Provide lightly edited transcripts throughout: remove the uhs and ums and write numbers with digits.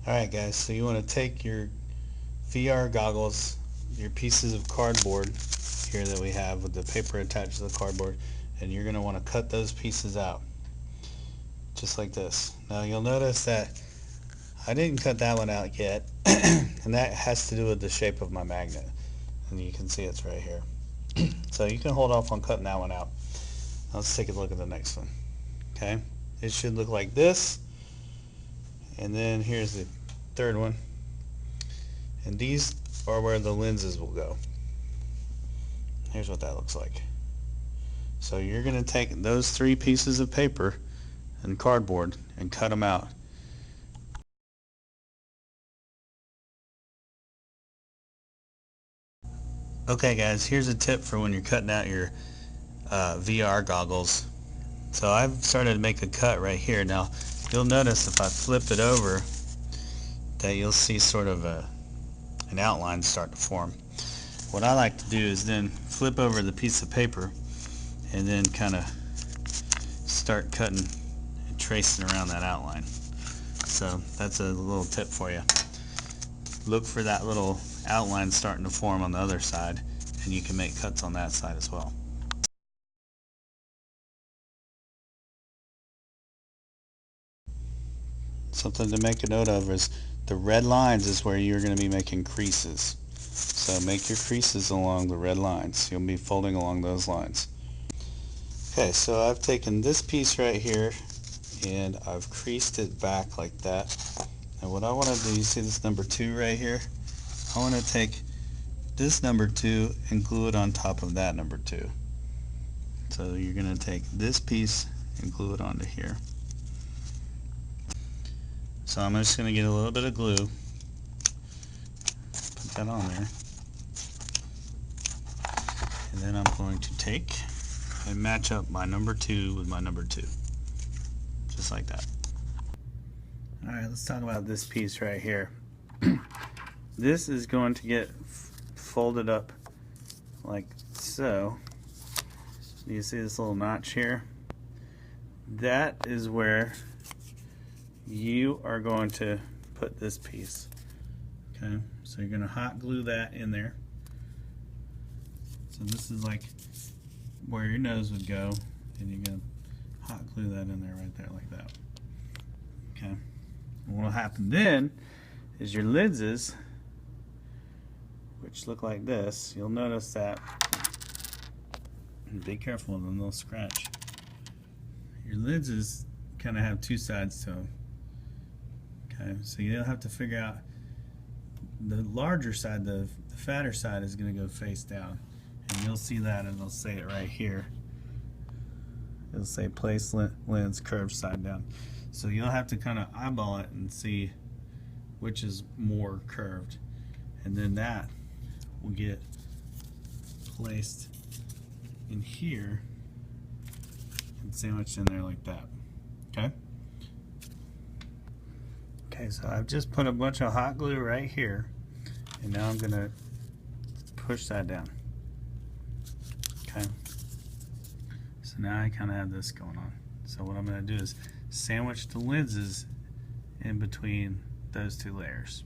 Alright guys, so you want to take your VR goggles, your pieces of cardboard here that we have with the paper attached to the cardboard, and you're going to want to cut those pieces out just like this. Now you'll notice that I didn't cut that one out yet and that has to do with the shape of my magnet, and you can see it's right here. So you can hold off on cutting that one out. Let's take a look at the next one. Okay, it should look like this, and then here's the third one, and these are where the lenses will go. Here's what that looks like. So you're going to take those three pieces of paper and cardboard and cut them out. Okay guys, here's a tip for when you're cutting out your VR goggles. So I've started to make a cut right here. Now you'll notice if I flip it over that you'll see sort of an outline start to form. What I like to do is then flip over the piece of paper and then kind of start cutting and tracing around that outline. So that's a little tip for you. Look for that little outline starting to form on the other side, and you can make cuts on that side as well. Something to make a note of is the red lines is where you're going to be making creases. So make your creases along the red lines. You'll be folding along those lines. Okay, so I've taken this piece right here and I've creased it back like that. And what I want to do, you see this number 2 right here? I want to take this number 2 and glue it on top of that number 2. So you're going to take this piece and glue it onto here. So I'm just going to get a little bit of glue, put that on there, and then I'm going to take and match up my number 2 with my number 2, just like that. Alright, let's talk about this piece right here. This is going to get folded up like so. You see this little notch here? That is where you are going to put this piece. Okay, so you're going to hot glue that in there. So this is like where your nose would go, and you're going to hot glue that in there right there like that. Okay, and what will happen then is your lenses, which look like this, you'll notice that, and be careful of them, they'll scratch. Your lenses kind of have two sides to them. Okay, so you'll have to figure out the larger side, the fatter side is going to go face down, and you'll see that, and it'll say it right here. It'll say place lens curved side down. So you'll have to kind of eyeball it and see which is more curved, and then that will get placed in here and sandwiched in there like that. Okay? Okay, so I've just put a bunch of hot glue right here, and now I'm going to push that down. Okay? So now I kind of have this going on. So what I'm going to do is sandwich the lenses in between those two layers.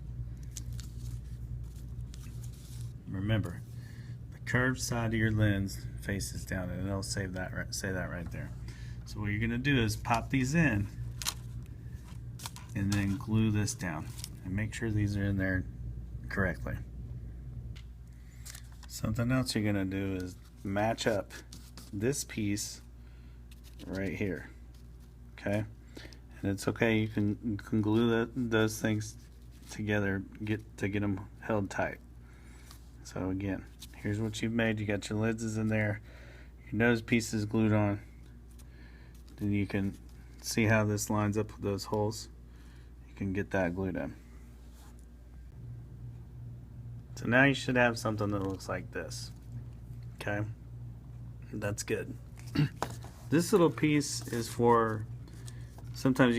Remember, the curved side of your lens faces down, and it'll say that right there. So what you're going to do is pop these in and then glue this down and make sure these are in there correctly. Something else you're going to do is match up this piece right here. Okay, and it's okay, you can glue those things together to get them held tight. So again, here's what you've made. You got your lenses in there, your nose piece is glued on, then you can see how this lines up with those holes. You can get that glued in. So now you should have something that looks like this. Okay, that's good. This little piece is for, sometimes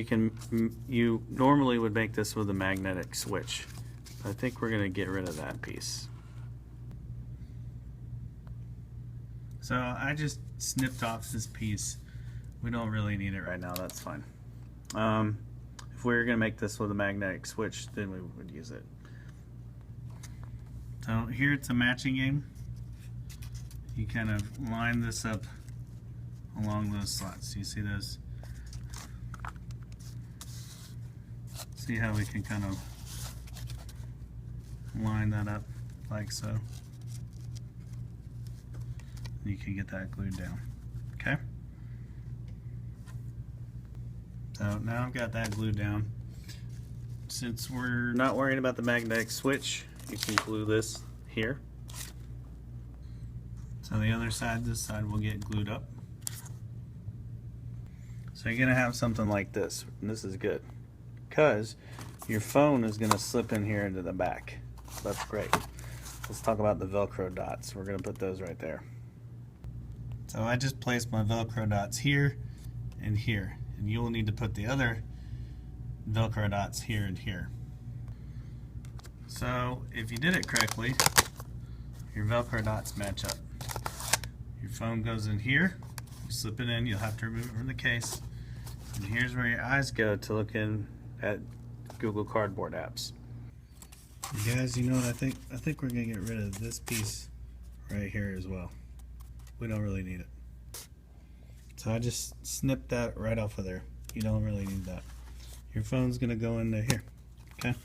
you normally would make this with a magnetic switch. I think we're going to get rid of that piece. So I just snipped off this piece. We don't really need it right now, that's fine. If if we were going to make this with a magnetic switch, then we would use it. So here it's a matching game. You kind of line this up along those slots. You see those? See how we can kind of line that up like so. You can get that glued down. Okay? So now I've got that glued down. Since we're not worrying about the magnetic switch, you can glue this here. So the other side, this side, will get glued up. So you're gonna have something like this, and this is good, because your phone is gonna slip in here into the back. So that's great. Let's talk about the Velcro dots. We're gonna put those right there. So I just placed my Velcro dots here and here, and you'll need to put the other Velcro dots here and here. So if you did it correctly, your Velcro dots match up. Your phone goes in here, you slip it in, you'll have to remove it from the case, and here's where your eyes go to look in at Google Cardboard apps. You guys, you know what I think? I think we're gonna get rid of this piece right here as well. We don't really need it. So I just snipped that right off of there. You don't really need that. Your phone's gonna go into here, okay?